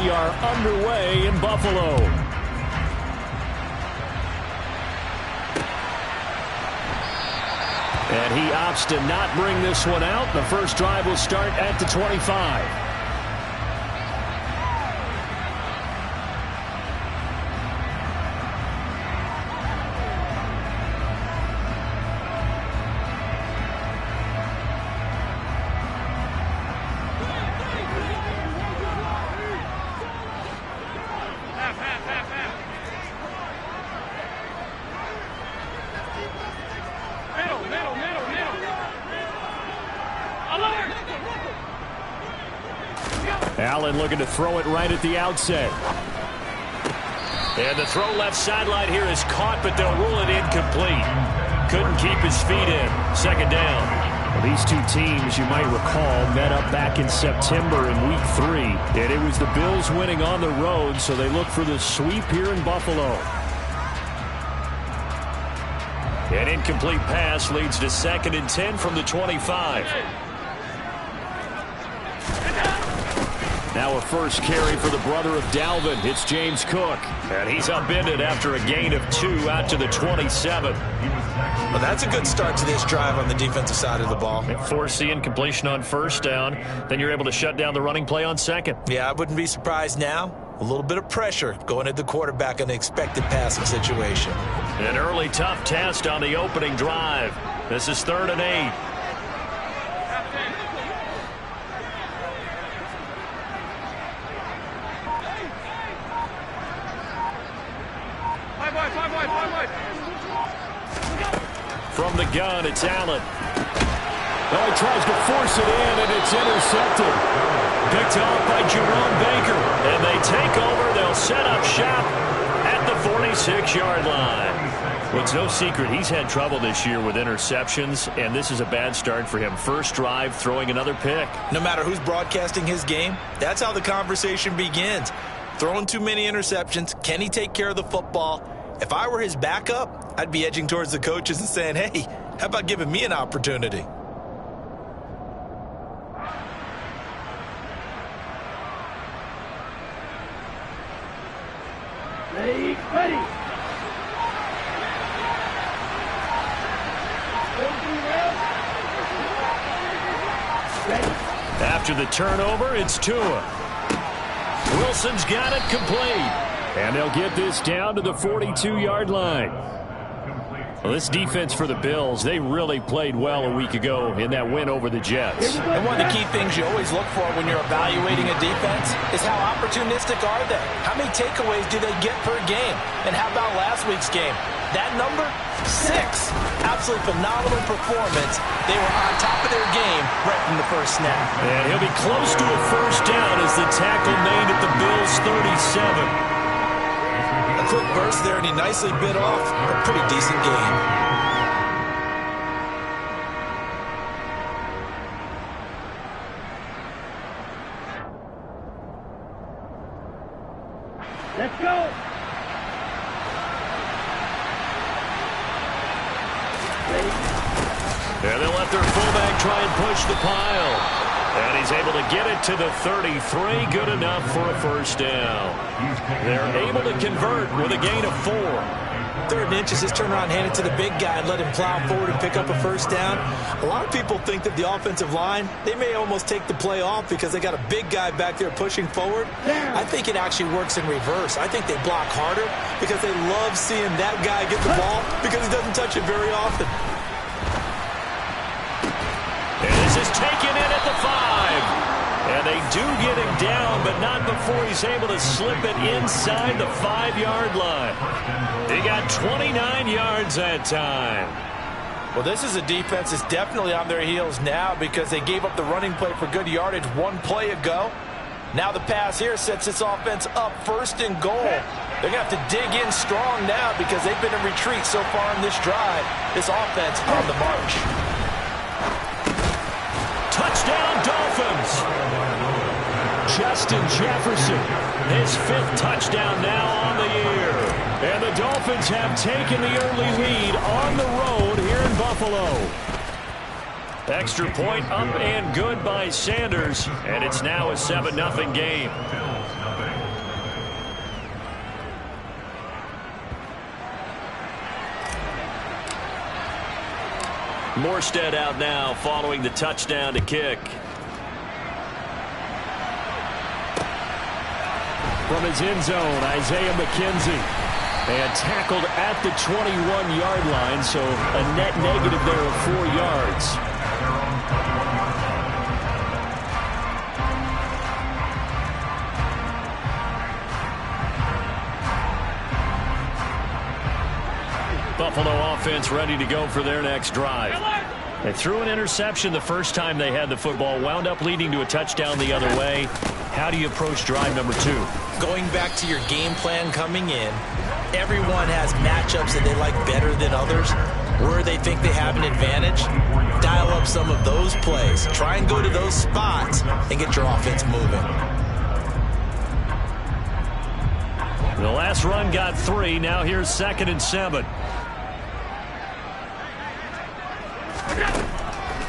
we are underway in Buffalo. And he opts to not bring this one out. The first drive will start at the 25. Allen looking to throw it right at the outset. And the throw left sideline here is caught, but they'll rule it incomplete. Couldn't keep his feet in. Second down. Well, these two teams, you might recall, met up back in September in Week 3. And it was the Bills winning on the road, so they look for the sweep here in Buffalo. An incomplete pass leads to 2nd and 10 from the 25. Now a first carry for the brother of Dalvin. It's James Cook. And he's upended after a gain of 2 out to the 27. Well, that's a good start to this drive on the defensive side of the ball. Force the incompletion on first down. Then you're able to shut down the running play on second. Yeah, I wouldn't be surprised now. A little bit of pressure going at the quarterback in an expected passing situation. An early tough test on the opening drive. This is 3rd and 8. From the gun, it's Allen. Oh, he tries to force it in, and it's intercepted. Picked off by Jerome Baker. And they take over. They'll set up shop at the 46-yard line. Well, it's no secret he's had trouble this year with interceptions, and this is a bad start for him. First drive, throwing another pick. No matter who's broadcasting his game, that's how the conversation begins. Throwing too many interceptions. Can he take care of the football? If I were his backup, I'd be edging towards the coaches and saying, hey, how about giving me an opportunity? Ready. After the turnover, it's Tua. Wilson's got it complete. And they'll get this down to the 42-yard line. Well, this defense for the Bills, they really played well a week ago in that win over the Jets. And one of the key things you always look for when you're evaluating a defense is how opportunistic are they? How many takeaways do they get per game? And how about last week's game? That number, 6. Absolutely phenomenal performance. They were on top of their game right from the first snap. And he'll be close to a first down as the tackle made at the Bills' 37. A quick burst there, and he nicely bit off a pretty decent game. Let's go. And they'll let their fullback try and push the pile. And he's able to get it to the 33. Good enough for a first down. They're able to convert with a gain of 4. 3rd and inches, just turn around, hand it to the big guy, and let him plow forward and pick up a first down. A lot of people think that the offensive line, they may almost take the play off because they got a big guy back there pushing forward. I think it actually works in reverse. I think they block harder because they love seeing that guy get the ball because he doesn't touch it very often. And this is taken in at the 5. And they do get him down, but not before he's able to slip it inside the 5-yard line. He got 29 yards that time. Well, this is a defense that's definitely on their heels now because they gave up the running play for good yardage one play ago. Now the pass here sets this offense up 1st and goal. They're going to have to dig in strong now because they've been in retreat so far in this drive. This offense on the march. Touchdown, Dolphins. Justin Jefferson, his 5th touchdown now on the year. And the Dolphins have taken the early lead on the road here in Buffalo. Extra point up and good by Sanders, and it's now a 7-0 game. Morstead out now following the touchdown to kick. From his end zone, Isaiah McKenzie. And tackled at the 21-yard line, so a net negative there of 4 yards. Buffalo offense ready to go for their next drive. They threw an interception the first time they had the football, wound up leading to a touchdown the other way. How do you approach drive number 2? Going back to your game plan coming in, everyone has matchups that they like better than others. Where they think they have an advantage, dial up some of those plays. Try and go to those spots and get your offense moving. The last run got 3. Now here's 2nd and 7.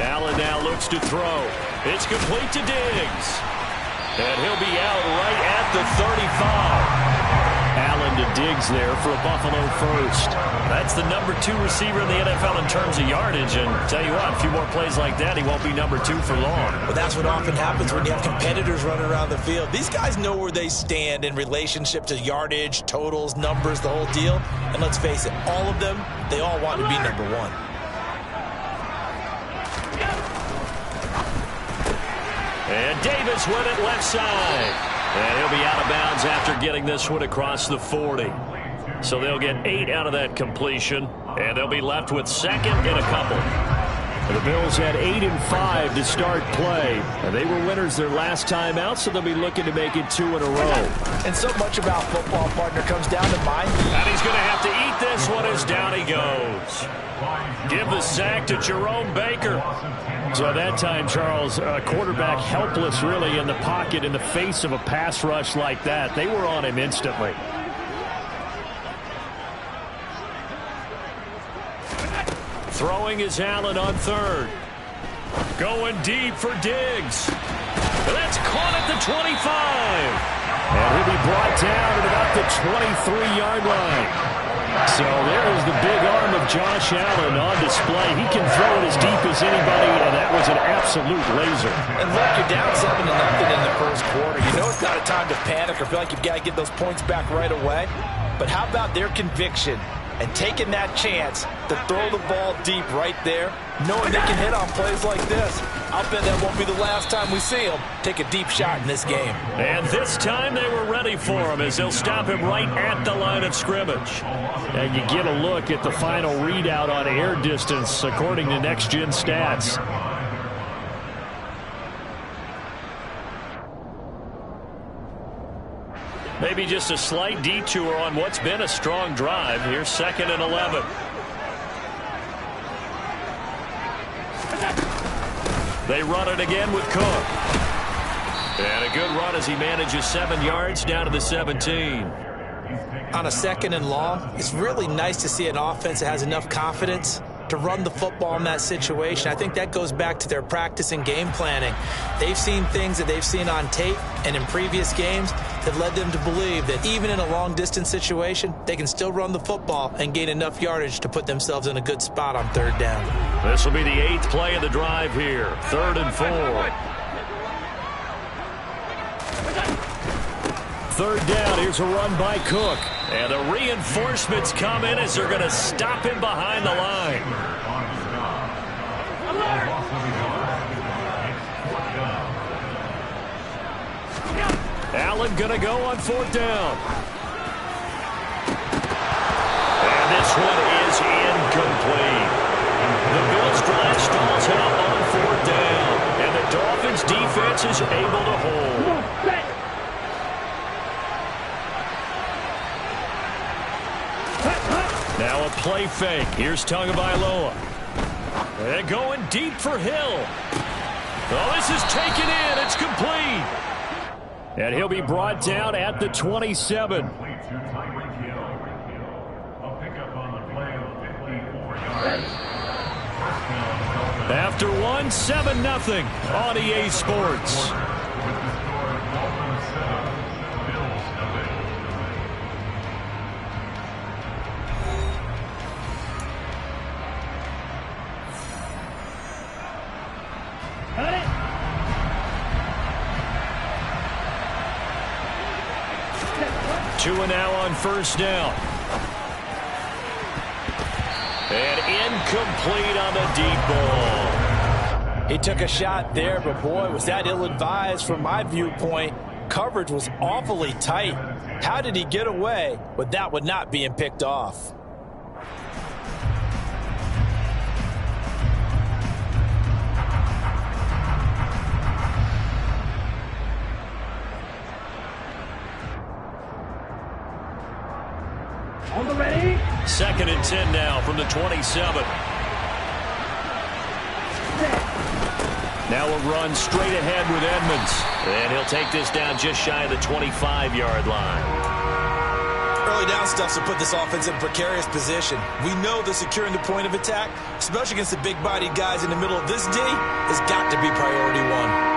Allen now looks to throw. It's complete to Diggs. And he'll be out right at the 35. Allen to Diggs there for a Buffalo first. That's the number 2 receiver in the NFL in terms of yardage. And tell you what, a few more plays like that, he won't be number 2 for long. But that's what often happens when you have competitors running around the field. These guys know where they stand in relationship to yardage, totals, numbers, the whole deal. And let's face it, all of them, they all want to be number 1. And Davis with it left side. And he'll be out of bounds after getting this one across the 40. So they'll get 8 out of that completion, and they'll be left with 2nd and a couple. The Bills had 8 and 5 to start play. They were winners their last time out, so they'll be looking to make it 2 in a row. And so much about football, partner, comes down to mind. And he's going to have to eat this one as down he goes. Give the sack to Jerome Baker. So at that time, Charles, a quarterback helpless really in the pocket in the face of a pass rush like that. They were on him instantly. Throwing is Allen on 3rd. Going deep for Diggs. That's caught at the 25. And he'll be brought down at about the 23-yard line. So there is the big arm of Josh Allen on display. He can throw it as deep as anybody, and that was an absolute laser. And look, you're down 7-0 in the first quarter. You know it's not a time to panic or feel like you've got to get those points back right away. But how about their conviction and taking that chance to throw the ball deep right there, knowing they can hit on plays like this? I'll bet that won't be the last time we see them take a deep shot in this game. And this time they were ready for him as they'll stop him right at the line of scrimmage. And you get a look at the final readout on air distance according to Next Gen Stats. Maybe just a slight detour on what's been a strong drive. Here's 2nd and 11. They run it again with Cook. And a good run as he manages 7 yards down to the 17. On a 2nd and long, it's really nice to see an offense that has enough confidence to run the football in that situation. I think that goes back to their practice and game planning. They've seen things that they've seen on tape and in previous games that led them to believe that even in a long-distance situation, they can still run the football and gain enough yardage to put themselves in a good spot on 3rd down. This will be the 8th play of the drive here. 3rd and 4. 3rd down, here's a run by Cook. And the reinforcements come in as they're going to stop him behind the line. Allen going to go on 4th down. And this one is incomplete. The Bills drive stalls out on 4th down. And the Dolphins defense is able to hold. Now a play fake. Here's Tagovailoa. And going deep for Hill. Oh, this is taken in. It's complete. And he'll be brought down at the 27. After one, 7-0 on EA Sports. 2 now on first down. And incomplete on the deep ball. He took a shot there, but boy, was that ill-advised from my viewpoint. Coverage was awfully tight. How did he get away with that one not being picked off? On the ready. 2nd and 10 now from the 27. Now a run straight ahead with Edmonds. And he'll take this down just shy of the 25-yard line. Early down stuffs will put this offense in a precarious position. We know that securing the point of attack, especially against the big-bodied guys in the middle of this D, has got to be priority one.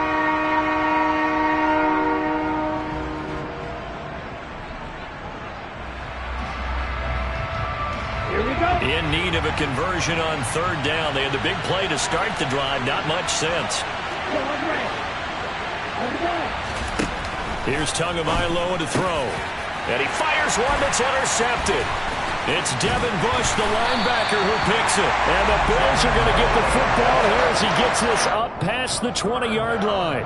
In need of a conversion on 3rd down. They had the big play to start the drive. Not much sense. Here's Tagovailoa to throw. And he fires one that's intercepted. It's Devin Bush, the linebacker, who picks it. And the Bills are going to get the football here as he gets this up past the 20-yard line.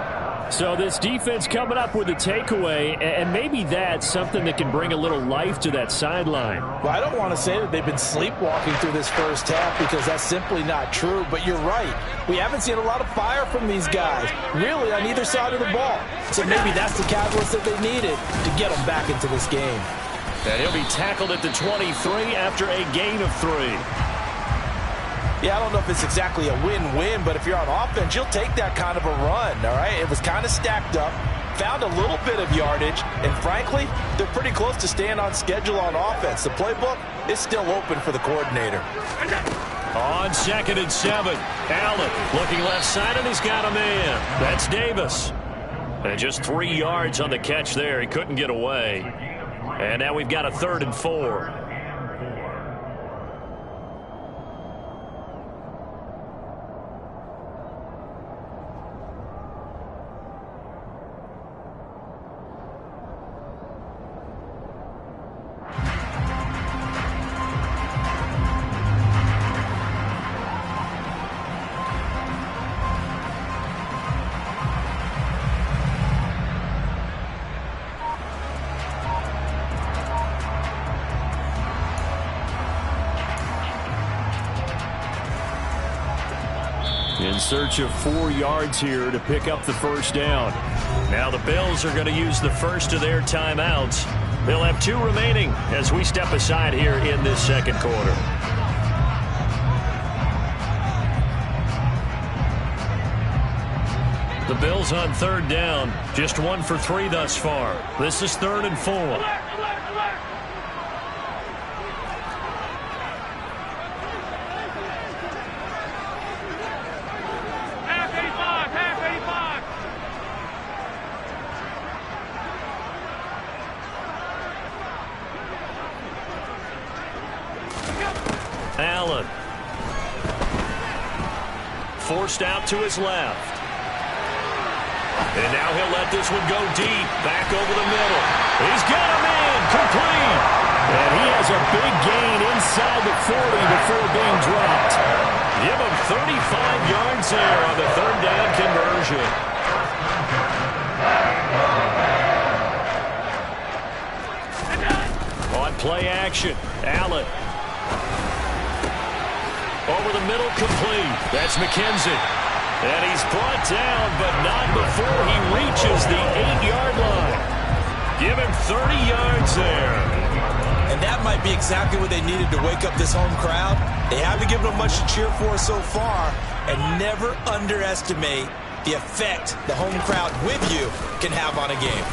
So this defense coming up with a takeaway, and maybe that's something that can bring a little life to that sideline. Well, I don't want to say that they've been sleepwalking through this first half because that's simply not true, but you're right. We haven't seen a lot of fire from these guys, really, on either side of the ball. So maybe that's the catalyst that they needed to get them back into this game. And he'll be tackled at the 23 after a gain of 3. Yeah, I don't know if it's exactly a win-win, but if you're on offense, you'll take that kind of a run, all right? It was kind of stacked up, found a little bit of yardage, and frankly, they're pretty close to staying on schedule on offense. The playbook is still open for the coordinator. On 2nd and 7, Allen looking left side, and he's got a man. That's Davis. And just 3 yards on the catch there. He couldn't get away. And now we've got a 3rd and 4. In search of 4 yards here to pick up the first down. Now the Bills are going to use the first of their timeouts. They'll have 2 remaining as we step aside here in this second quarter. The Bills on 3rd down, just 1 for 3 thus far. This is 3rd and 4. Allen. Forced out to his left. And now he'll let this one go deep. Back over the middle. He's got a man. Complete. And he has a big gain inside the 40 before being dropped. Give him 35 yards there on the 3rd down conversion. On play action, Allen. Over the middle, complete. That's McKenzie. And he's brought down, but not before he reaches the 8-yard line. Give him 30 yards there. And that might be exactly what they needed to wake up this home crowd. They haven't given them much to cheer for so far, and never underestimate the effect the home crowd with you can have on a game.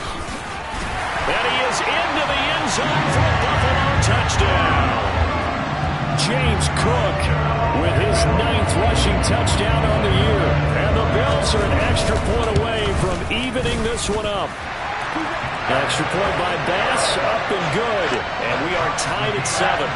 And he is into the end zone for a Buffalo touchdown. James Cook with his 9th rushing touchdown on the year. And the Bills are an extra point away from evening this one up. Extra point by Bass, up and good. And we are tied at 7.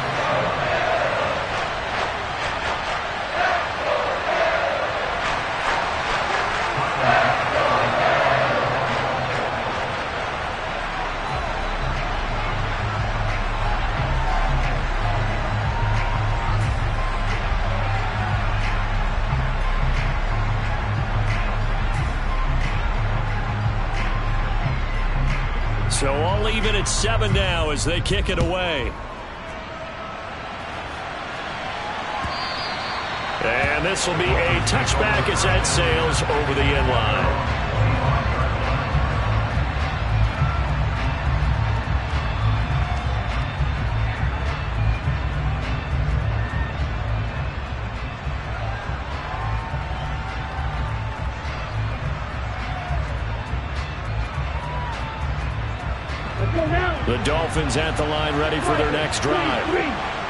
So all even at 7 now as they kick it away. And this will be a touchback as that sails over the end line. The Dolphins at the line ready for their next drive.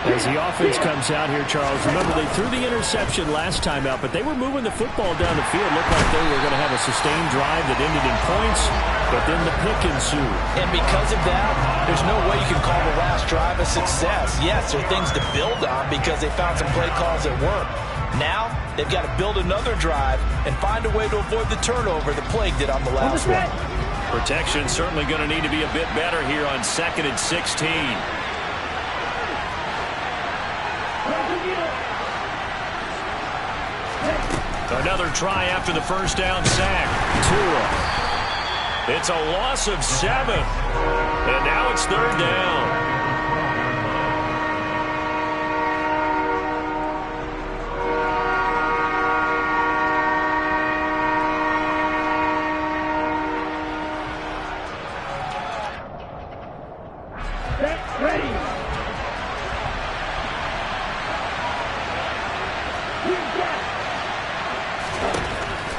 As the offense comes out here, Charles, remember they threw the interception last time out, but they were moving the football down the field. Looked like they were going to have a sustained drive that ended in points, but then the pick ensued. And because of that, there's no way you can call the last drive a success. Yes, there are things to build on because they found some play calls that work. Now, they've got to build another drive and find a way to avoid the turnover that plagued it on the last one. Protection certainly going to need to be a bit better here on 2nd and 16. Another try after the first down sack. Tua. It's a loss of 7. And now it's 3rd down.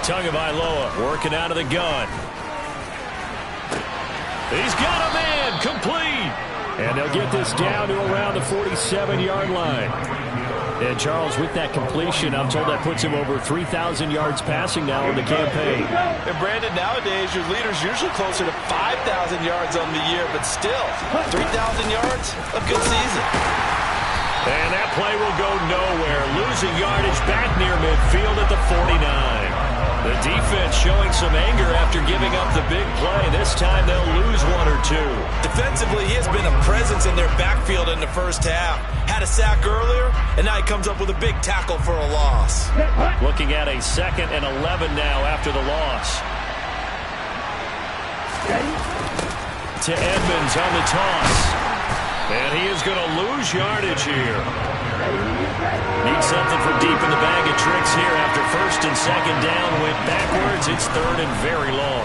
Tagovailoa working out of the gun. He's got a man complete. And they'll get this down to around the 47-yard line. And Charles, with that completion, I'm told that puts him over 3,000 yards passing now in the campaign. And Brandon, nowadays your leader's usually closer to 5,000 yards on the year, but still, 3,000 yards, a good season. And that play will go nowhere. Losing yardage back near midfield at the 49. The defense showing some anger after giving up the big play. This time they'll lose 1 or 2. Defensively, he has been a presence in their backfield in the first half. Had a sack earlier, and now he comes up with a big tackle for a loss. Looking at a 2nd and 11 now after the loss. To Edmonds on the toss. And he is going to lose yardage here. Needs something from deep in the bag of tricks here after 1st and 2nd down. Went backwards. It's 3rd and very long.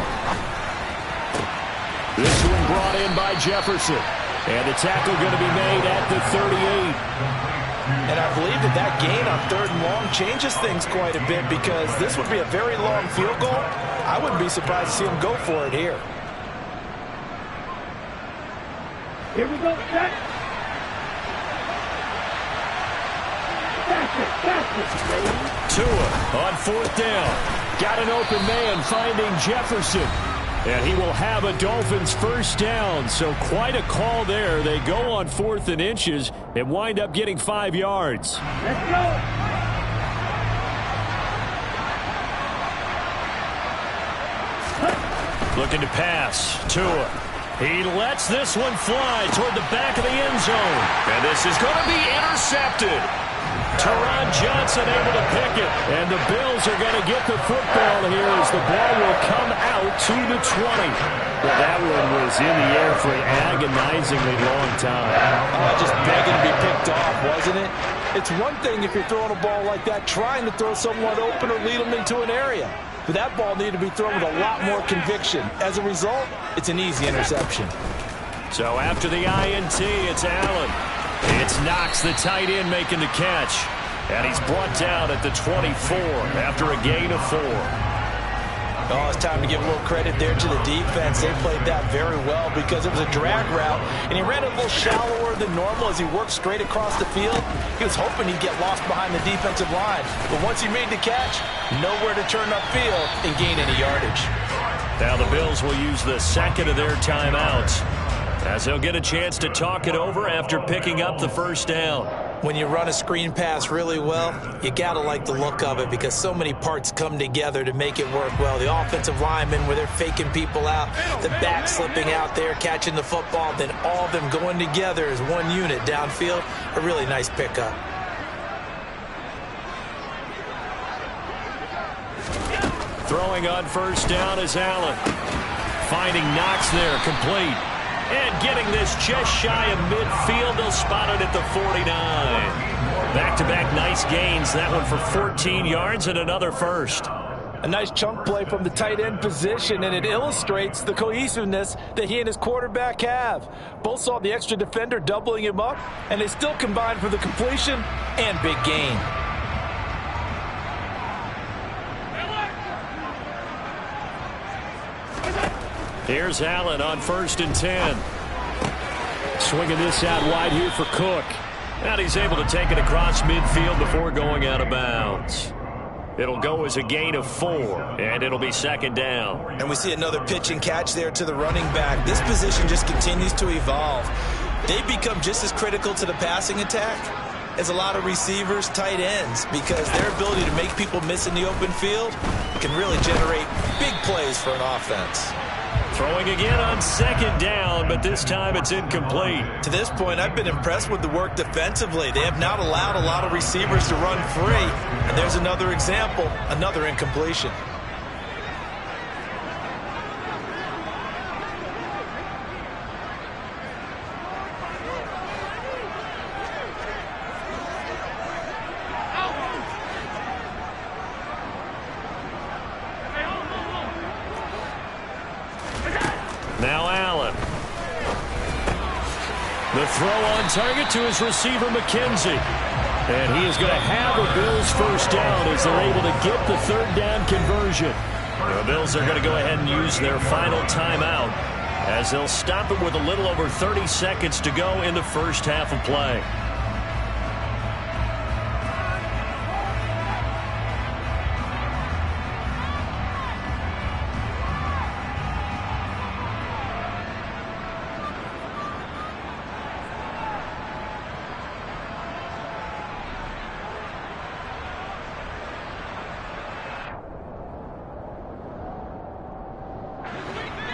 This one brought in by Jefferson. And the tackle going to be made at the 38. And I believe that gain on 3rd and long changes things quite a bit because this would be a very long field goal. I wouldn't be surprised to see him go for it here. Here we go, set. Tua on 4th down. Got an open man finding Jefferson. And he will have a Dolphins first down. So quite a call there. They go on 4th and inches and wind up getting 5 yards. Let's go. Looking to pass. Tua. He lets this one fly toward the back of the end zone. And this is going to be intercepted. Teron Johnson able to pick it. And the Bills are going to get the football here as the ball will come out to the 20. Well, that one was in the air for an agonizingly long time. Just begging to be picked off, wasn't it? It's one thing if you're throwing a ball like that, trying to throw someone open or lead them into an area. But that ball needed to be thrown with a lot more conviction. As a result, it's an easy interception. So after the INT, it's Allen. It's Knox, the tight end, making the catch. And he's brought down at the 24 after a gain of 4. Oh, it's time to give a little credit there to the defense. They played that very well because it was a drag route, and he ran a little shallower than normal as he worked straight across the field. He was hoping he'd get lost behind the defensive line, but once he made the catch, nowhere to turn upfield and gain any yardage. Now the Bills will use the 2nd of their timeouts as they'll get a chance to talk it over after picking up the first down. When you run a screen pass really well, you got to like the look of it because so many parts come together to make it work well. The offensive linemen, where they're faking people out, the back slipping out there, catching the football, then all of them going together as one unit downfield. A really nice pickup. Throwing on first down is Allen. Finding Knox there, complete. And getting this just shy of midfield, they'll spot it at the 49. Back-to-back nice gains. That one for 14 yards and another first. A nice chunk play from the tight end position, and it illustrates the cohesiveness that he and his quarterback have. Both saw the extra defender doubling him up, and they still combined for the completion and big gain. Here's Allen on 1st and 10. Swinging this out wide here for Cook. And he's able to take it across midfield before going out of bounds. It'll go as a gain of 4, and it'll be 2nd down. And we see another pitch and catch there to the running back. This position just continues to evolve. They become just as critical to the passing attack as a lot of receivers, tight ends, because their ability to make people miss in the open field can really generate big plays for an offense. Throwing again on 2nd down, but this time it's incomplete. To this point, I've been impressed with the work defensively. They have not allowed a lot of receivers to run free. And there's another example, another incompletion. Now Allen. The throw on target to his receiver, McKenzie. And he is going to have a Bills first down as they're able to get the 3rd down conversion. The Bills are going to go ahead and use their final timeout as they'll stop it with a little over 30 seconds to go in the first half of play.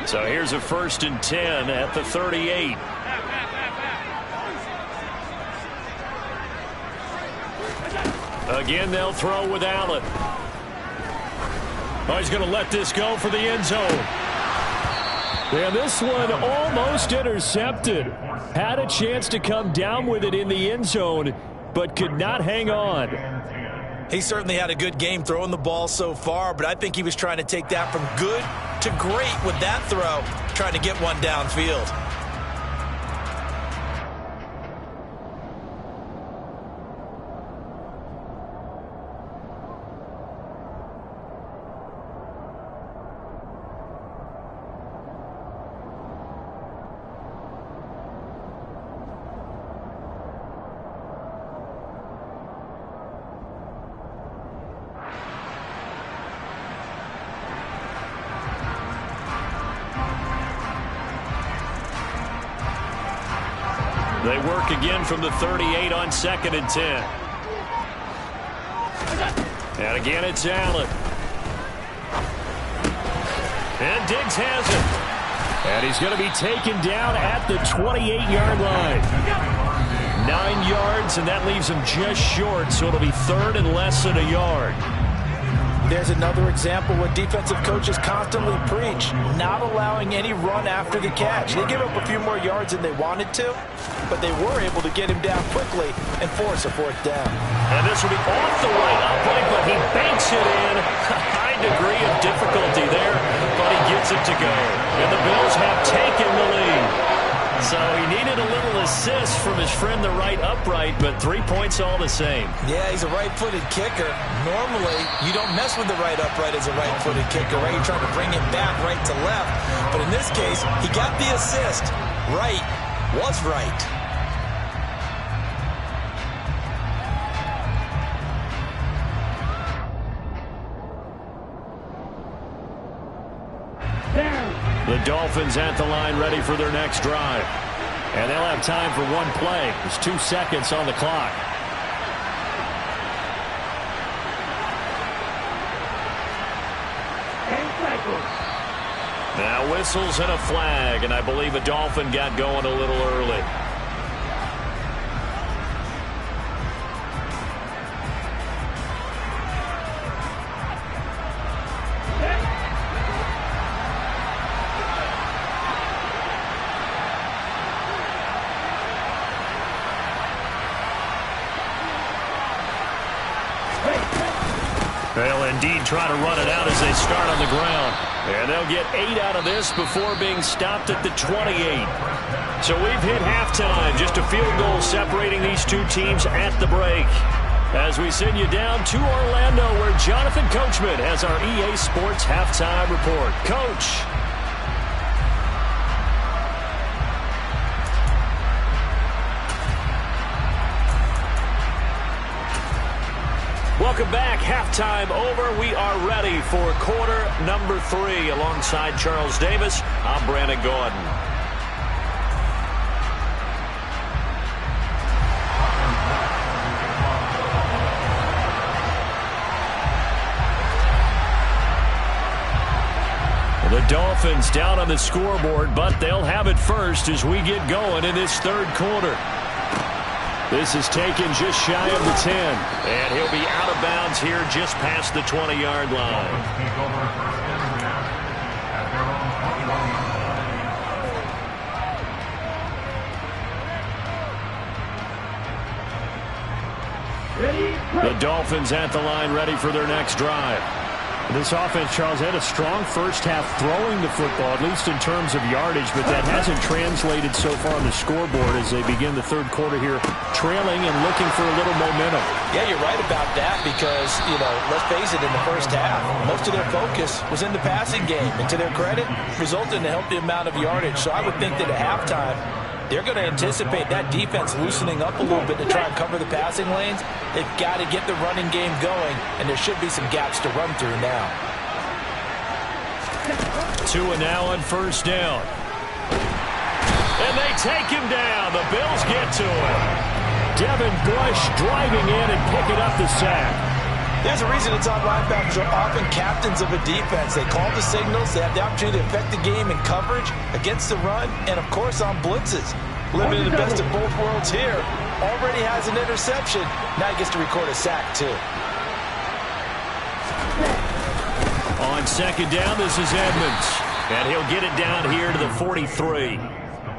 So here's a 1st and 10 at the 38. Again, they'll throw with Allen. Oh, he's going to let this go for the end zone. And this one almost intercepted. Had a chance to come down with it in the end zone, but could not hang on. He certainly had a good game throwing the ball so far, but I think he was trying to take that from good to great with that throw, trying to get one downfield. They work again from the 38 on 2nd and 10. And again, it's Allen. And Diggs has it. And he's going to be taken down at the 28-yard line. 9 yards, and that leaves him just short, so it'll be 3rd and less than a yard. There's another example what defensive coaches constantly preach, not allowing any run after the catch. They give up a few more yards than they wanted to, but they were able to get him down quickly and force a 4th down. And this will be off the right upright, but he banks it in. A high degree of difficulty there, but he gets it to go. And the Bills have taken the lead. So he needed a little assist from his friend, the right upright, but 3 points all the same. Yeah, he's a right-footed kicker. Normally, you don't mess with the right upright as a right-footed kicker, right? You're trying to bring him back right to left. But in this case, he got the assist. Right was right. The Dolphins at the line ready for their next drive. And they'll have time for one play. There's 2 seconds on the clock. Now whistles and a flag, and I believe a Dolphin got going a little early. They'll indeed try to run it out as they start on the ground. And they'll get 8 out of this before being stopped at the 28. So we've hit halftime. Just a field goal separating these two teams at the break. As we send you down to Orlando, where Jonathan Coachman has our EA Sports Halftime Report. Coach. Welcome back. Halftime over. We are ready for quarter number 3. Alongside Charles Davis, I'm Brandon Gordon. The Dolphins down on the scoreboard, but they'll have it first as we get going in this third quarter. This is taken just shy of the 10. And he'll be out of bounds here just past the 20-yard line. The Dolphins at the line ready for their next drive. This offense, Charles, had a strong first half throwing the football, at least in terms of yardage, but that hasn't translated so far on the scoreboard as they begin the third quarter here, trailing and looking for a little momentum. Yeah, you're right about that because, let's face it, in the first half, most of their focus was in the passing game. And to their credit, resulted in a healthy amount of yardage. So I would think that at halftime, they're going to anticipate that defense loosening up a little bit to try and cover the passing lanes. They've got to get the running game going, and there should be some gaps to run through now. Tua now on first down. And they take him down. The Bills get to him. Devin Bush driving in and picking up the sack. There's a reason it's on linebackers are often captains of a defense. They call the signals. They have the opportunity to affect the game in coverage, against the run, and, of course, on blitzes. Living in the best of both worlds here. Already has an interception. Now he gets to record a sack, too. On second down, this is Edmonds. And he'll get it down here to the 43.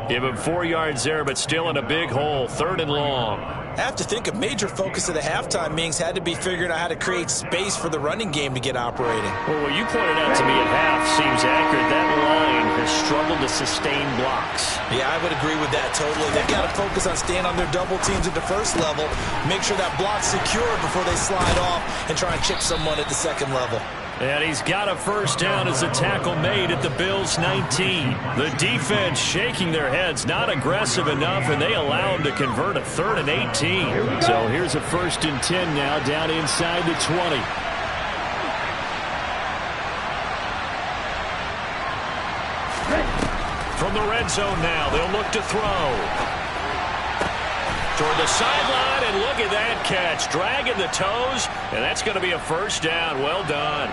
Give him 4 yards there, but still in a big hole. 3rd and long. I have to think a major focus of the halftime meetings had to be figuring out how to create space for the running game to get operating. Well, what you pointed out to me at half seems accurate. That line has struggled to sustain blocks. Yeah, I would agree with that totally. They've got to focus on staying on their double teams at the first level, make sure that block's secure before they slide off and try and chip someone at the second level. And he's got a first down as the tackle made at the Bills' 19. The defense shaking their heads, not aggressive enough, and they allow him to convert a 3rd and 18. So here's a 1st and 10 now down inside the 20. From the red zone now, they'll look to throw. Toward the sideline, and look at that catch. Dragging the toes, and that's going to be a first down. Well done.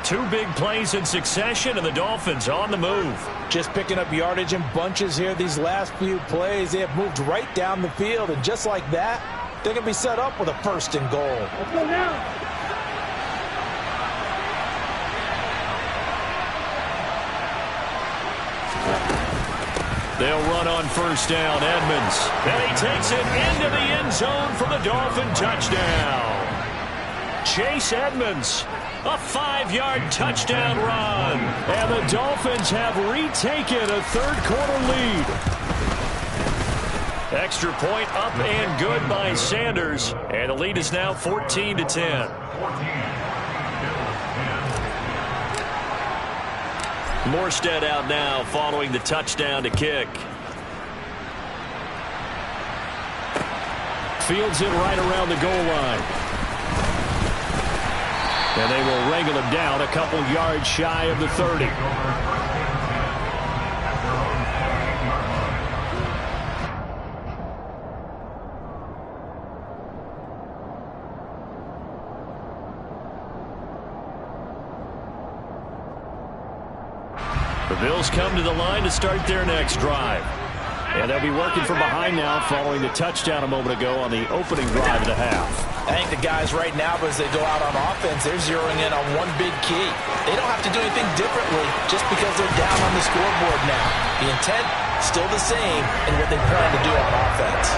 2 big plays in succession, and the Dolphins on the move. Just picking up yardage in bunches here these last few plays. They have moved right down the field, and just like that, they're going to be set up with a 1st and goal. Let's go now. They'll run on first down. Edmonds. And he takes it into the end zone for the Dolphin touchdown. Chase Edmonds. A 5-yard touchdown run. And the Dolphins have retaken a third quarter lead. Extra point up and good by Sanders. And the lead is now 14-10. Morstead out now following the touchdown to kick. Fields it right around the goal line. And they will wrangle him down a couple yards shy of the 30. The Bills come to the line to start their next drive. And they'll be working from behind now following the touchdown a moment ago on the opening drive of the half. I think the guys right now, as they go out on offense, they're zeroing in on one big key. They don't have to do anything differently just because they're down on the scoreboard now. The intent, still the same in what they plan to do on offense.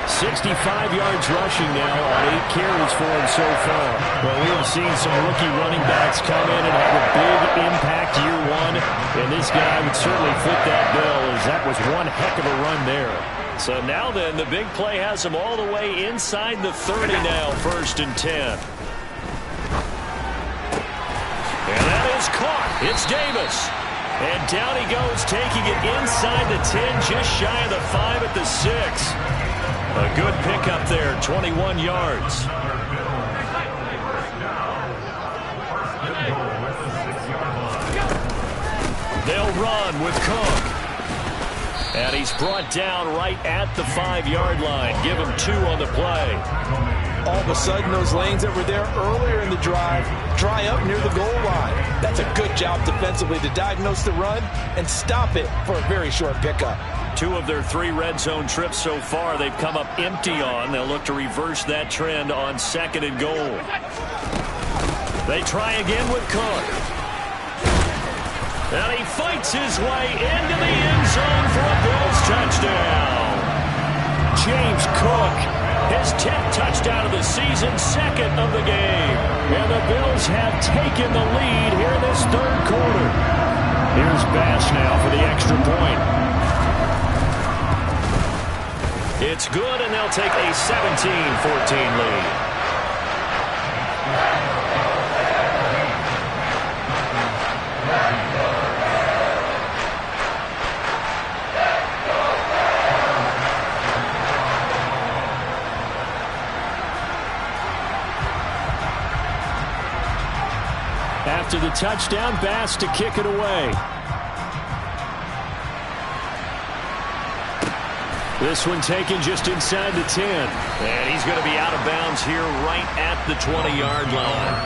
65 yards rushing now on 8 carries for him so far. Well, we have seen some rookie running backs come in and have a big impact year one, and this guy would certainly fit that bill, as that was one heck of a run there. So now then, the big play has him all the way inside the 30 now, 1st and 10. And that is caught. It's Davis. And down he goes, taking it inside the 10, just shy of the 5 at the 6. A good pickup there, 21 yards. They'll run with Cook. And he's brought down right at the 5-yard line. Give him 2 on the play. All of a sudden, those lanes that were there earlier in the drive dry up near the goal line. That's a good job defensively to diagnose the run and stop it for a very short pickup. 2 of their 3 red zone trips so far they've come up empty on. They'll look to reverse that trend on 2nd and goal. They try again with Cook. And he fights his way into the end zone for a Bills touchdown. James Cook, his 10th touchdown of the season, 2nd of the game. And the Bills have taken the lead here in this 3rd quarter. Here's Bass now for the extra point. It's good, and they'll take a 17-14 lead. After the touchdown, Bass to kick it away. This one taken just inside the 10. And he's going to be out of bounds here right at the 20-yard line.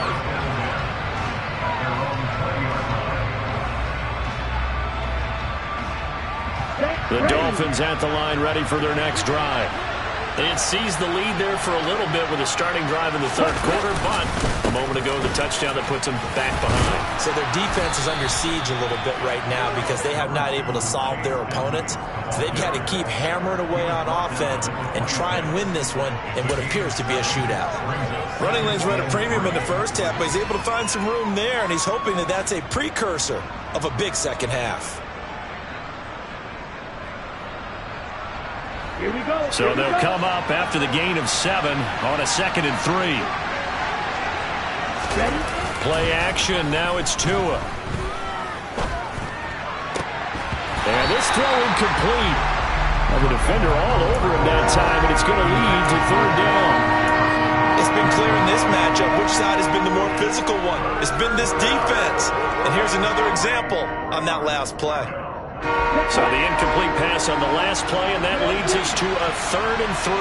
The Dolphins at the line, ready for their next drive. They had seized the lead there for a little bit with a starting drive in the 3rd quarter, but a moment ago, the touchdown that puts them back behind. So their defense is under siege a little bit right now because they have not able to solve their opponents. So they've got to keep hammering away on offense and try and win this one in what appears to be a shootout. Running lanes were at a premium in the first half, but he's able to find some room there, and he's hoping that that's a precursor of a big second half. Here we go. So they'll come up after the gain of 7 on a 2nd and 3. Ready? Play action. Now it's Tua. And this throw incomplete. Well, the defender all over him that time, and it's going to lead to 3rd down. It's been clear in this matchup which side has been the more physical one. It's been this defense. And here's another example on that last play. So the incomplete pass on the last play, and that leads us to a 3rd and 3.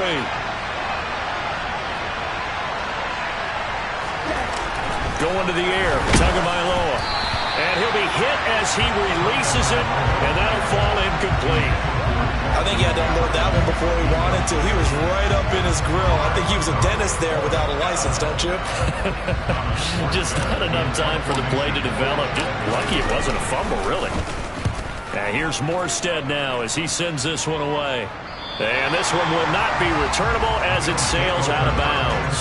Going to the air, Tagovailoa. And he'll be hit as he releases it, and that'll fall incomplete. I think he had to unload that one before he wanted to. He was right up in his grill. I think he was a dentist there without a license, don't you? Just not enough time for the play to develop. Just lucky it wasn't a fumble, really. Now here's Morstead now as he sends this one away. And this one will not be returnable as it sails out of bounds.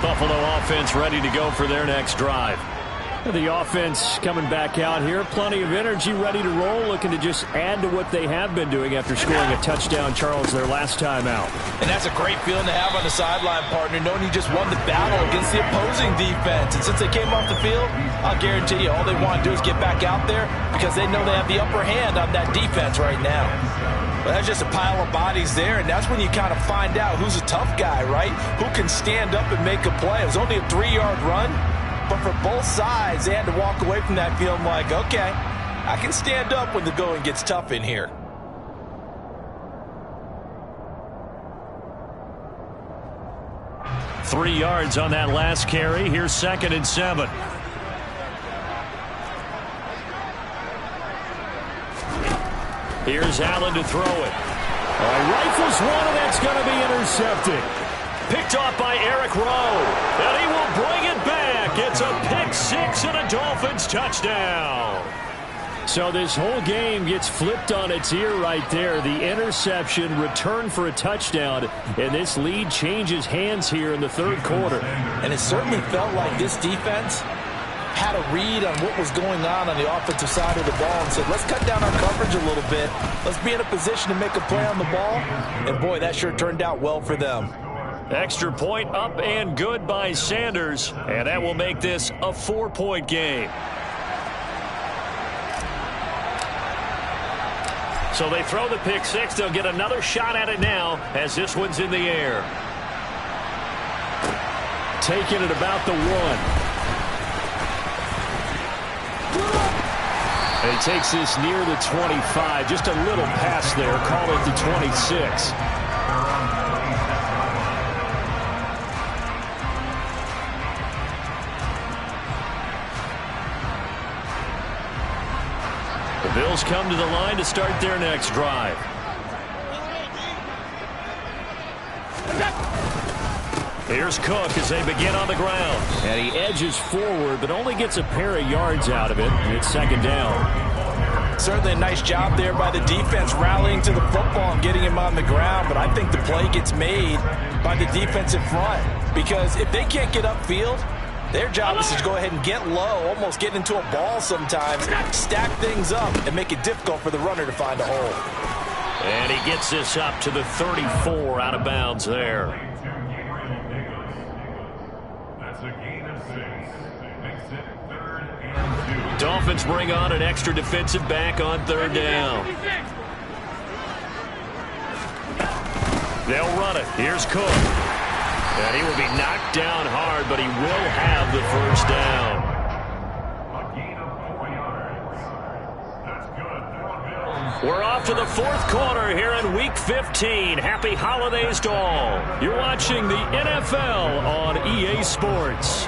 Buffalo offense ready to go for their next drive. The offense coming back out here. Plenty of energy, ready to roll, looking to just add to what they have been doing after scoring a touchdown, Charles, their last time out. And that's a great feeling to have on the sideline, partner, knowing you just won the battle against the opposing defense. And since they came off the field, I'll guarantee you all they want to do is get back out there because they know they have the upper hand on that defense right now. But that's just a pile of bodies there, and that's when you kind of find out who's a tough guy, right? Who can stand up and make a play. It was only a 3-yard run. But for both sides, they had to walk away from that feeling like, okay, I can stand up when the going gets tough in here. Three yards on that last carry. Here's 2nd and 7. Here's Allen to throw it. Rifles one, and that's going to be intercepted. Picked off by Eric Rowe. And he will bring it back. It's a pick six and a Dolphins touchdown. So this whole game gets flipped on its ear right there. The interception, return for a touchdown, and this lead changes hands here in the third quarter. And it certainly felt like this defense had a read on what was going on the offensive side of the ball and said, let's cut down our coverage a little bit. Let's be in a position to make a play on the ball. And, boy, that sure turned out well for them. Extra point up and good by Sanders, and that will make this a 4-point game. So they throw the pick six. They'll get another shot at it now as this one's in the air. Taking it about the 1. And he takes this near the 25. Just a little pass there. Call it the 26. The Bills come to the line to start their next drive. Here's Cook as they begin on the ground. And he edges forward, but only gets a pair of yards out of it. And it's second down. Certainly a nice job there by the defense rallying to the football and getting him on the ground. But I think the play gets made by the defensive front. Because if they can't get upfield, their job is to go ahead and get low, almost get into a ball sometimes, stack things up, and make it difficult for the runner to find a hole. And he gets this up to the 34 out of bounds there. That's a gain of 6. Makes it 3rd and 2. Dolphins bring on an extra defensive back on 3rd down. They'll run it. Here's Cook. And he will be knocked down hard, but he will have the first down. A gain of 4 yards. That's good for the Bills. We're off to the 4th quarter here in Week 15. Happy holidays to all. You're watching the NFL on EA Sports.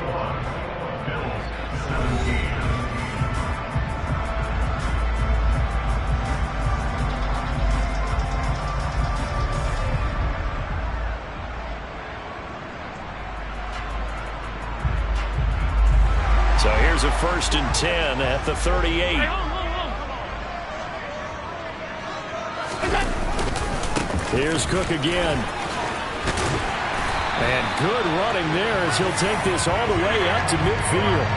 So here's a 1st and 10 at the 38. Here's Cook again. And good running there as he'll take this all the way up to midfield.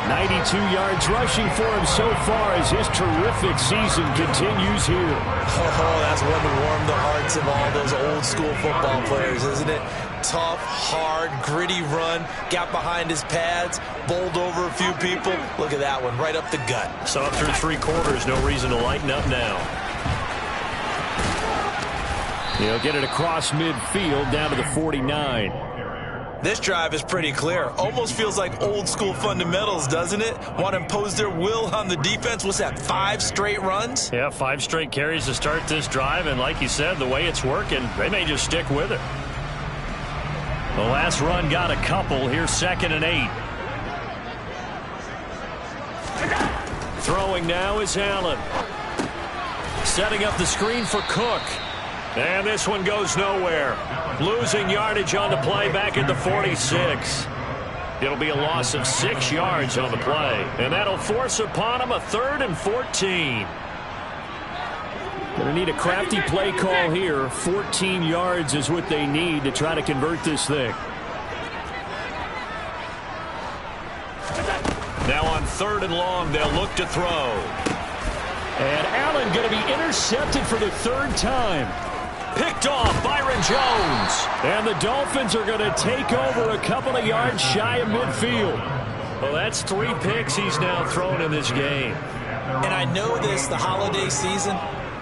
92 yards rushing for him so far as his terrific season continues here. Oh, that's one to warm the hearts of all those old school football players, isn't it? Tough, hard, gritty run, got behind his pads, bowled over a few people. Look at that one, right up the gut. So up through 3 quarters, no reason to lighten up now. He'll get it across midfield down to the 49. This drive is pretty clear. Almost feels like old school fundamentals, doesn't it? Want to impose their will on the defense. What's that, 5 straight runs? Yeah, 5 straight carries to start this drive, and like you said, the way it's working, they may just stick with it. The last run got a couple. Here's 2nd and 8. Throwing now is Allen. Setting up the screen for Cook. And this one goes nowhere. Losing yardage on the play back at the 46. It'll be a loss of 6 yards on the play. And that'll force upon him a 3rd and 14. Going to need a crafty play call here. 14 yards is what they need to try to convert this thing. Now on 3rd and long, they'll look to throw. And Allen going to be intercepted for the 3rd time. Picked off Byron Jones. And the Dolphins are going to take over a couple of yards shy of midfield. Well, that's 3 picks he's now thrown in this game. And I know this, the holiday season,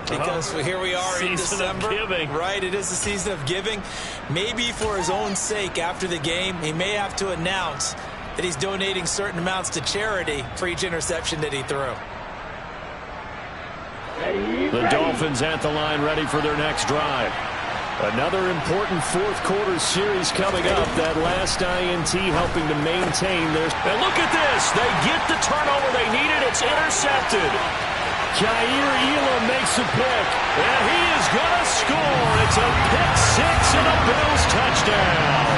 because here we are in December. Season of giving. Right, it is the season of giving. Maybe for his own sake after the game, he may have to announce that he's donating certain amounts to charity for each interception that he threw. The Dolphins at the line ready for their next drive. Another important 4th quarter series coming up. That last INT helping to maintain their... And look at this. They get the turnover they needed. It's intercepted. Kaiir Elam makes a pick, and he is going to score. It's a pick six and a Bills touchdown.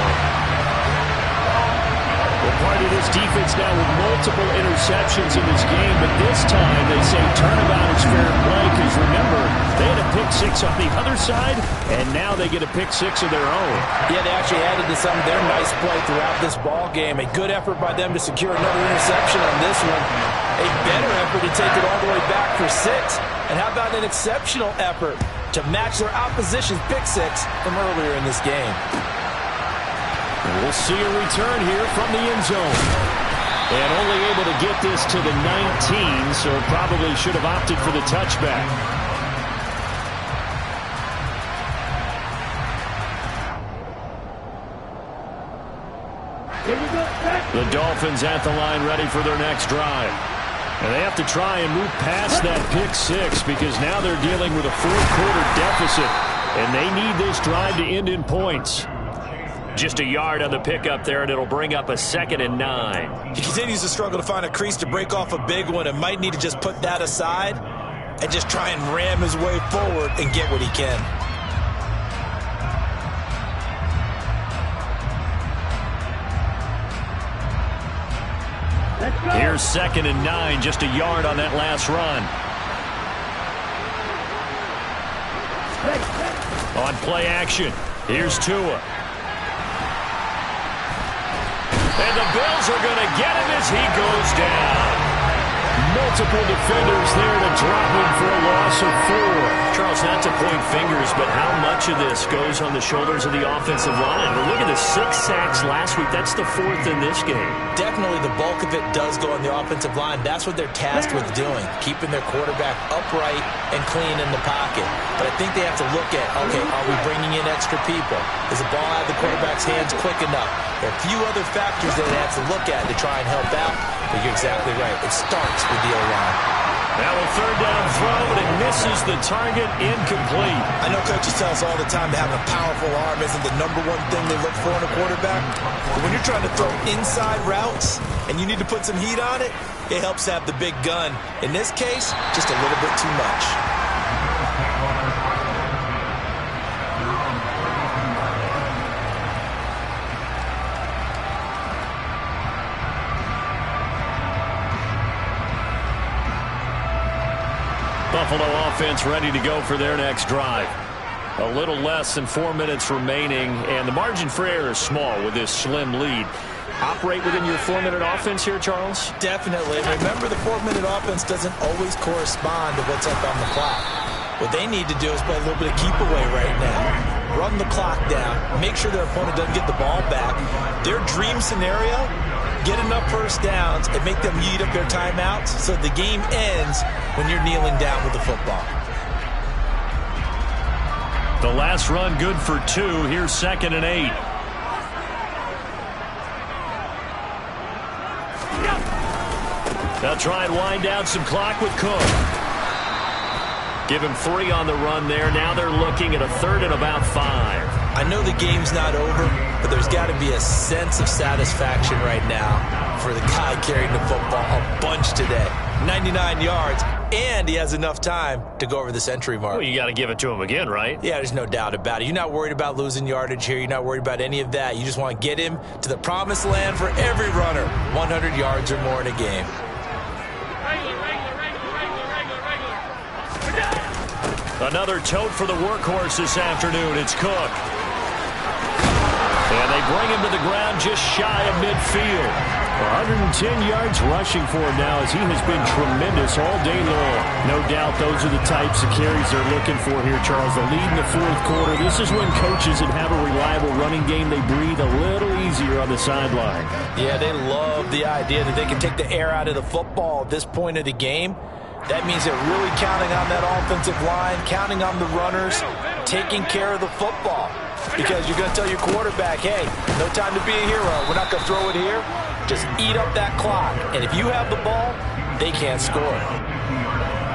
Well, part of this defense now with multiple interceptions in this game, but this time they say turnabout is fair play because, remember, they had a pick six on the other side, and now they get a pick six of their own. Yeah, they actually added to some of their nice play throughout this ball game. A good effort by them to secure another interception on this one. A better effort to take it all the way back for six. And how about an exceptional effort to match their opposition's pick six from earlier in this game? We'll see a return here from the end zone. And only able to get this to the 19, so probably should have opted for the touchback. The Dolphins at the line ready for their next drive. And they have to try and move past that pick six because now they're dealing with a fourth-quarter deficit, and they need this drive to end in points. Just a yard on the pickup there, and it'll bring up a 2nd and 9. He continues to struggle to find a crease to break off a big one and might need to just put that aside and just try and ram his way forward and get what he can. Here's 2nd and 9, just a yard on that last run. On play action, here's Tua. And the Bills are going to get him as he goes down. Multiple defenders there to drop him for a loss of 4. Charles, not to point fingers, but how much of this goes on the shoulders of the offensive line? Well, look at the 6 sacks last week. That's the 4th in this game. Definitely the bulk of it does go on the offensive line. That's what they're tasked with doing, keeping their quarterback upright and clean in the pocket. But I think they have to look at, okay, are we bringing in extra people? Is the ball out of the quarterback's hands quick enough? There are a few other factors that they have to look at to try and help out. But you're exactly right. It starts with the O-line. Now a 3rd down throw, but it misses the target, incomplete. I know coaches tell us all the time that having a powerful arm isn't the #1 thing they look for in a quarterback. But when you're trying to throw inside routes and you need to put some heat on it, it helps to have the big gun. In this case, just a little bit too much. Buffalo offense ready to go for their next drive. A little less than 4 minutes remaining, and the margin for error is small with this slim lead. Operate within your 4-minute offense here, Charles? Definitely. Remember, the 4-minute offense doesn't always correspond to what's up on the clock. What they need to do is play a little bit of keep away right now. Run the clock down. Make sure their opponent doesn't get the ball back. Their dream scenario, get enough first downs and make them eat up their timeouts so the game ends when you're kneeling down with the football. The last run good for 2. Here's 2nd and 8. They'll try and wind down some clock with Cook. Give him 3 on the run there. Now they're looking at a 3rd and about 5. I know the game's not over, but there's got to be a sense of satisfaction right now for the guy carrying the football a bunch today. 99 yards, and he has enough time to go over the century mark. Well, you got to give it to him again, right? Yeah, there's no doubt about it. You're not worried about losing yardage here. You're not worried about any of that. You just want to get him to the promised land for every runner. 100 yards or more in a game. Another tote for the workhorse this afternoon. It's Cook. And they bring him to the ground just shy of midfield. 110 yards rushing for him now as he has been tremendous all day long. No doubt those are the types of carries they're looking for here, Charles. The lead in the 4th quarter. This is when coaches that have a reliable running game, they breathe a little easier on the sideline. Yeah, they love the idea that they can take the air out of the football at this point of the game. That means they're really counting on that offensive line, counting on the runners, taking care of the football. Because you're going to tell your quarterback, hey, no time to be a hero. We're not going to throw it here. Just eat up that clock. And if you have the ball, they can't score.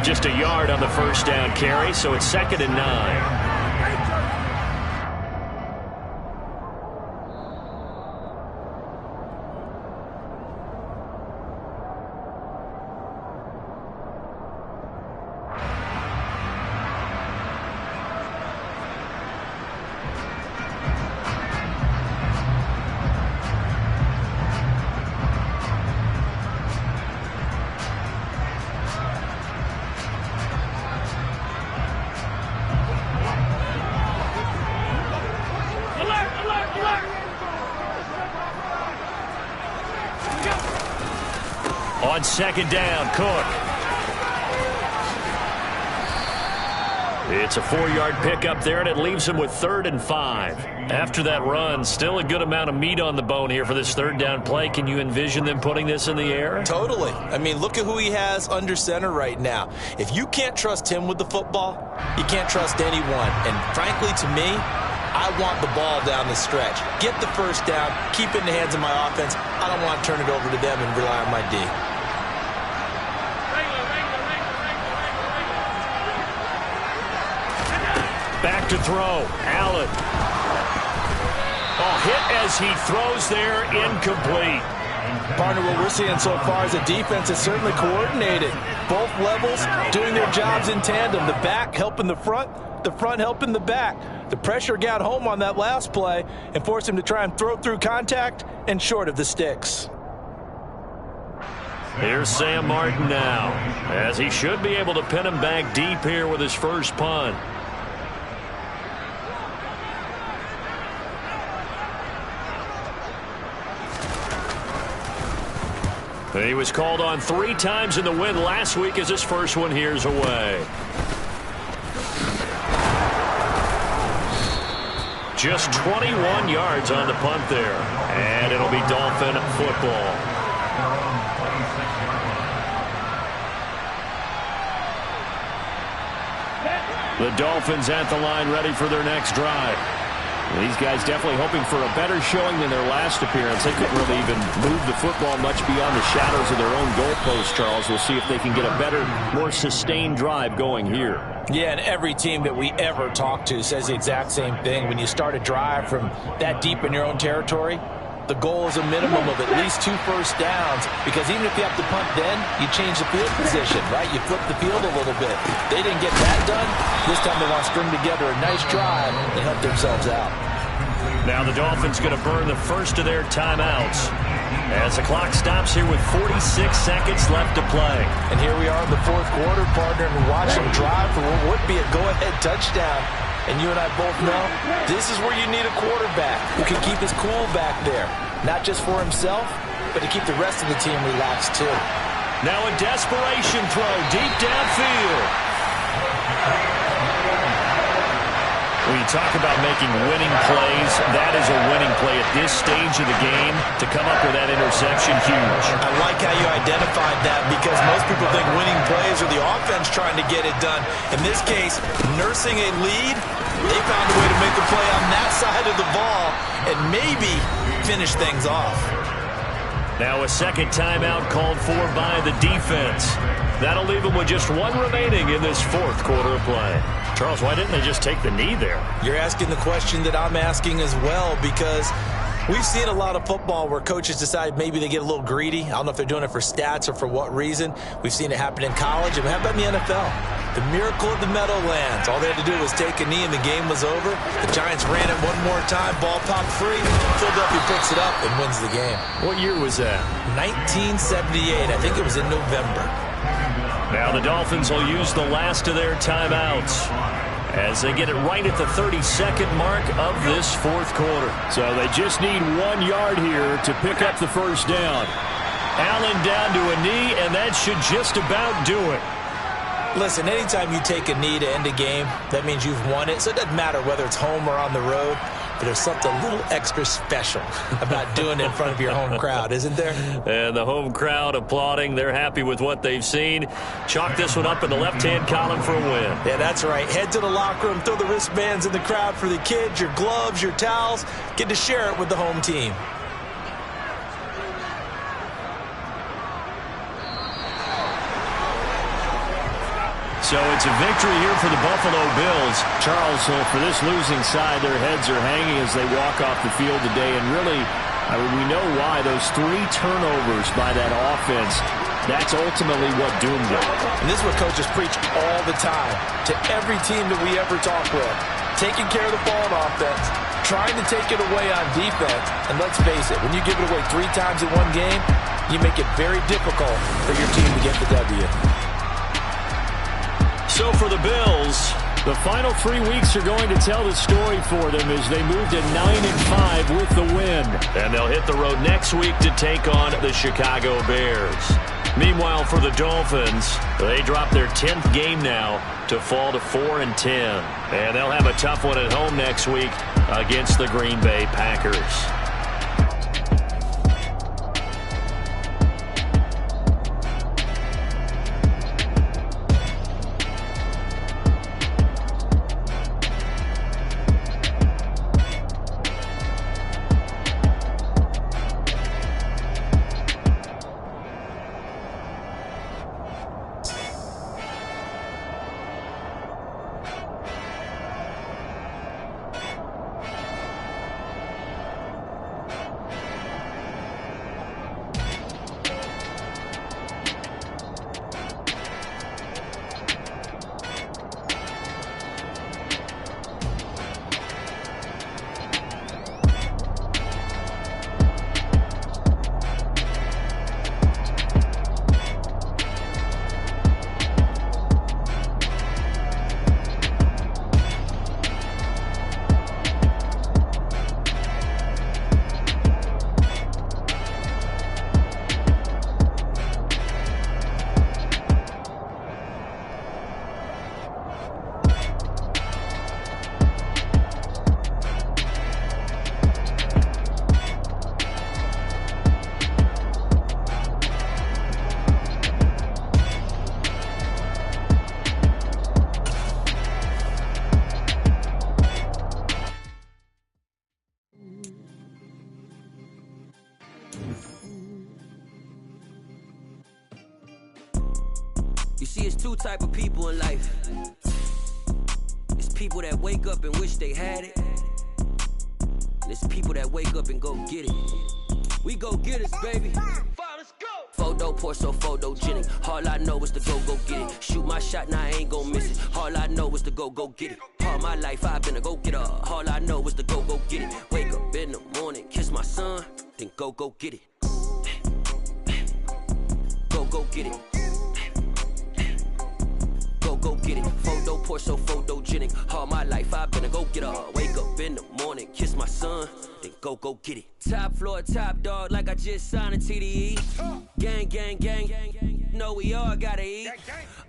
Just a yard on the 1st down carry, so it's 2nd and 9. on second down. Cook. It's a 4-yard pickup there, and it leaves him with 3rd and 5. After that run, still a good amount of meat on the bone here for this 3rd down play. Can you envision them putting this in the air? Totally. I mean, look at who he has under center right now. If you can't trust him with the football, you can't trust anyone. And frankly, to me, I want the ball down the stretch. Get the first down, keep it in the hands of my offense. I don't want to turn it over to them and rely on my D. Back to throw. Allen. Oh, hit as he throws there, incomplete. Partner, what we're seeing so far is the defense is certainly coordinated. Both levels doing their jobs in tandem. The back helping the front helping the back. The pressure got home on that last play and forced him to try and throw through contact and short of the sticks. Here's Sam Martin now, as he should be able to pin him back deep here with his first punt. He was called on 3 times in the win last week as his first one here's away. Just 21 yards on the punt there. And it'll be Dolphin football. The Dolphins at the line ready for their next drive. These guys definitely hoping for a better showing than their last appearance. They couldn't really even move the football much beyond the shadows of their own goalpost, Charles. We'll see if they can get a better, more sustained drive going here. Yeah, and every team that we ever talk to says the exact same thing. When you start a drive from that deep in your own territory, the goal is a minimum of at least 2 first downs, because even if you have to punt then, you change the field position, right? You flip the field a little bit. They didn't get that done. This time they want to string together a nice drive and help themselves out. Now the Dolphins going to burn the first of their timeouts as the clock stops here with 46 seconds left to play. And here we are in the 4th quarter, partner, and watch them drive for what would be a go-ahead touchdown. And you and I both know this is where you need a quarterback who can keep his cool back there. Not just for himself, but to keep the rest of the team relaxed too. Now a desperation throw deep downfield. When you talk about making winning plays, that is a winning play at this stage of the game. To come up with that interception, huge. I like how you identified that, because most people think winning plays are the offense trying to get it done. In this case, nursing a lead, they found a way to make a play on that side of the ball and maybe finish things off. Now a second timeout called for by the defense. That'll leave them with just 1 remaining in this 4th quarter of play. Charles, why didn't they just take the knee there? You're asking the question that I'm asking as well, because we've seen a lot of football where coaches decide maybe they get a little greedy. I don't know if they're doing it for stats or for what reason. We've seen it happen in college, and how about in the NFL? The miracle of the Meadowlands. All they had to do was take a knee and the game was over. The Giants ran it one more time, ball popped free. Philadelphia picks it up and wins the game. What year was that? 1978. I think it was in November. Now the Dolphins will use the last of their timeouts as they get it right at the 32nd mark of this 4th quarter. So they just need 1 yard here to pick up the first down. Allen down to a knee, and that should just about do it. Listen, anytime you take a knee to end a game, that means you've won it. So it doesn't matter whether it's home or on the road, but there's something a little extra special about doing it in front of your home crowd, isn't there? And the home crowd applauding. They're happy with what they've seen. Chalk this one up in the left-hand column for a win. Yeah, that's right. Head to the locker room, throw the wristbands in the crowd for the kids, your gloves, your towels. Get to share it with the home team. So it's a victory here for the Buffalo Bills. Charles, so for this losing side, their heads are hanging as they walk off the field today. And really, I mean, we know why. Those 3 turnovers by that offense, that's ultimately what doomed them. And this is what coaches preach all the time to every team that we ever talk with. Taking care of the ball on offense, trying to take it away on defense. And let's face it, when you give it away 3 times in one game, you make it very difficult for your team to get the W. So for the Bills, the final 3 weeks are going to tell the story for them as they move to 9-5 with the win. And they'll hit the road next week to take on the Chicago Bears. Meanwhile, for the Dolphins, they drop their 10th game now to fall to 4-10. And they'll have a tough one at home next week against the Green Bay Packers. You see, it's two type of people in life. It's people that wake up and wish they had it. And it's people that wake up and go get it. We go get it, baby. Photo poor, so photogenic. All I know is to go get it. Shoot my shot, now I ain't gon' miss it. All I know is to go get it. All my life I've been a go-getter. All I know is to go get it. Wake up in the morning, kiss my son, then go get it. Go get it. Go get it. Photo poor, so photogenic. All my life I've been a go-getter. Wake up in the morning, kiss my son, then go get it. Top floor, top dog, like I just signed a TDE. Gang, gang, gang, gang, gang. Know we all gotta eat.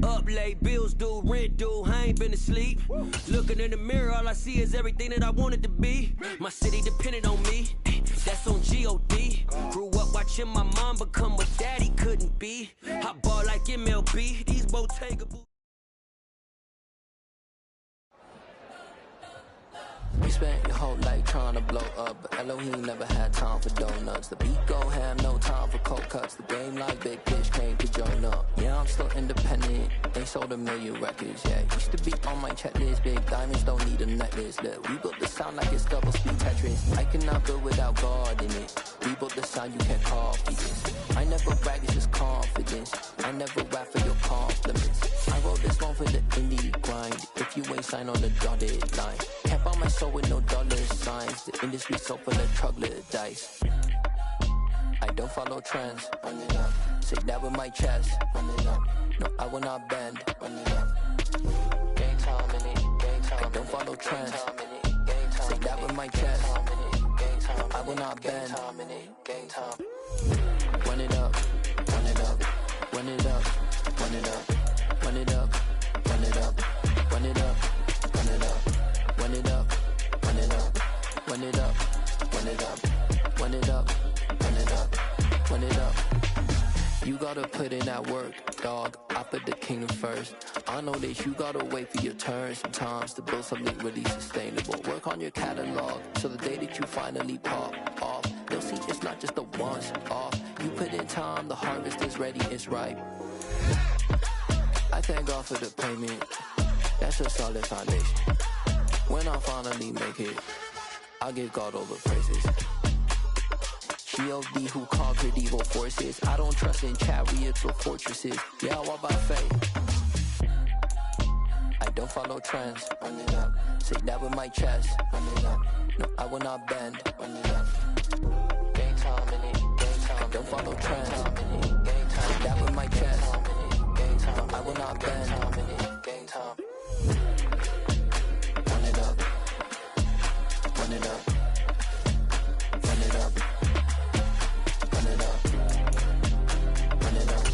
Up late, bills due, rent due, I ain't been asleep. Looking in the mirror, all I see is everything that I wanted to be. My city depended on me, that's on G.O.D. Grew up watching my mom become what daddy couldn't be. I ball like MLB, these Bottega boots. We spent your whole life trying to blow up, but Elohim never had time for donuts. The beat go ham, no time for cold cuts. The game like big pitch came to join up. Yeah, I'm still independent. They sold 1 million records, yeah. Used to be on my checklist. Big diamonds don't need a necklace. Look, we built the sound like it's double speed Tetris. I cannot build without God in it. We built the sound you can't copy this. I never brag, it's just confidence. I never rap for your compliments. I wrote this one for the indie grind. If you ain't signed on the dotted line, can't buy my soul with no dollar signs. The industry so full of troglodytes. I don't follow trends. Run it up. Say that with my chest. Run it up. No, I will not bend. Run it up. Game time in it. Game time. I don't follow trends. Say that with my chest. I will not bend. Game time. Run it up. Run it up. Run it up. Run it up. Run it up. Run it up. Run it up. Run it up. Run it up. Run it up. Run it up. Run it up. Run it up. Run it up. Run it up. You gotta put in that work, dog. I put the kingdom first. I know that you gotta wait for your turn sometimes to build something really sustainable. Work on your catalog so the day that you finally pop off, they'll see it's not just a once off. You put in time, the harvest is ready, it's ripe. I thank God for the payment. That's a solid foundation. When I finally make it, I'll give God all the praises. G.O.D. who conquered evil forces. I don't trust in chariots or fortresses. Yeah, I walk by faith. I don't follow trends. Run it up. Say that with my chest. Run it up. No, I will not bend. Run it up. Game time in it. Game time. I don't follow trends. Say that with my chest. Game time. I will not bend. Game time. Run it up. Run it up. Run it up. Run it up. Run it up.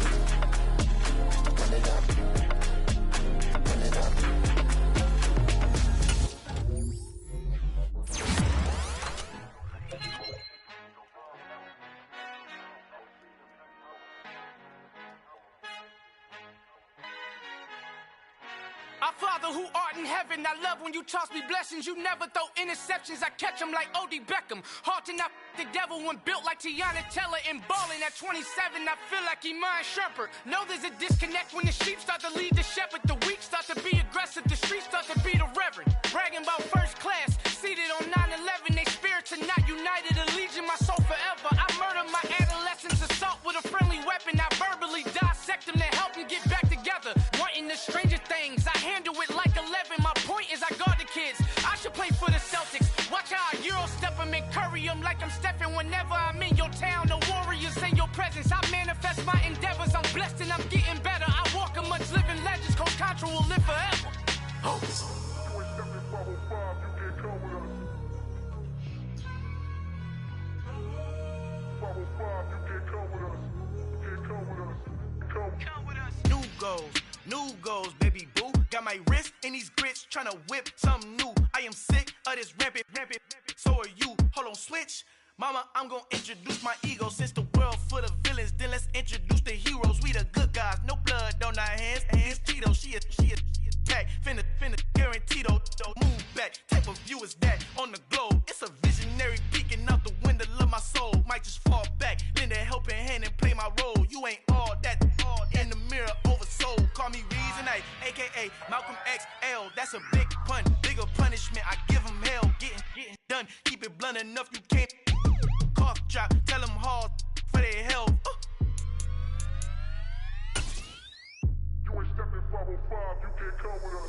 Father who art in heaven, I love when you toss me blessings. You never throw interceptions, I catch them like O.D. Beckham. Hard to not the devil when built like Tiana Teller and balling at 27. I feel like Iman Shumpert. Know there's a disconnect when the sheep start to lead the shepherd. The weak start to be aggressive, the streets start to be the reverend. Bragging about first class, seated on 9/11. They spirits are not united, a legion, my soul forever. I murder my adolescence, assault with a friendly weapon. I verbally dissect them to help them get back together. Wanting the stranger things, I handle it like 11. My point is I guard the kids. I should play for the Celtics. Watch how I Euro step them and curry them like I'm stepping. Whenever I'm in your town, the warriors in your presence. I manifest my endeavors. I'm blessed and I'm getting better. I walk amongst living legends. Coach Contra will live forever. Oh. New goals, baby boo. Got my wrist in these grits, tryna whip something new. I am sick of this rampant. So are you. Hold on, switch. Mama, I'm gonna introduce my ego. Since the world full of villains, then let's introduce the heroes. We the good guys, no blood on our hands. Hands Tito, she is back. Finna, guaranteed though. Move back, type of view is that on the globe. It's a visionary peeking out the window of my soul. Might just fall back, lend a helping hand and play my role. You ain't all that in the mirror oversold. Call me Reason A, aka Malcolm XL. That's a big pun, bigger punishment. I give him hell, getting done. Keep it blunt enough, you can't cough drop. Tell them hard for their health.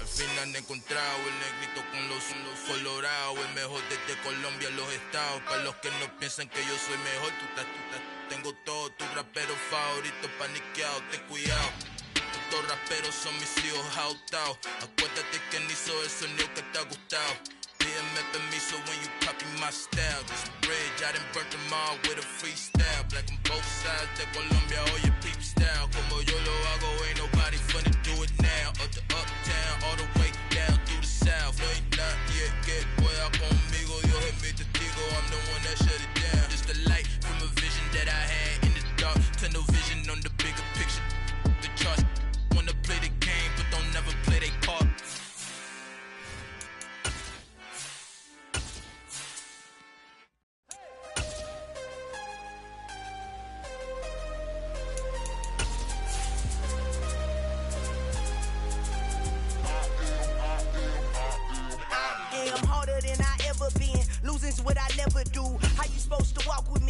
Al fin han encontrado el negrito con los colorados, el mejor desde Colombia, los estados. Para los que no piensan que yo soy mejor, tengo todo, tu rapero favorito paniqueado, ten cuidado. Estos raperos son mis hijos jautados. Acuérdate que ni hizo el sonido que te ha gustado. Pídeme permiso when you copy my style. This bridge, I done burnt them all with a freestyle. Black on both sides de Colombia, oye peep style. Como yo lo hago, ain't nobody finna do it now. Up to uptown, all the way down through the south. No hay nadie que pueda conmigo, Dios es mi testigo. I'm the one that shut it down. Just the light from a vision that I had in the dark. Tunnel vision on the bigger picture. The charts wanna play the game, but don't never play their part. Losing's what I never do. How you supposed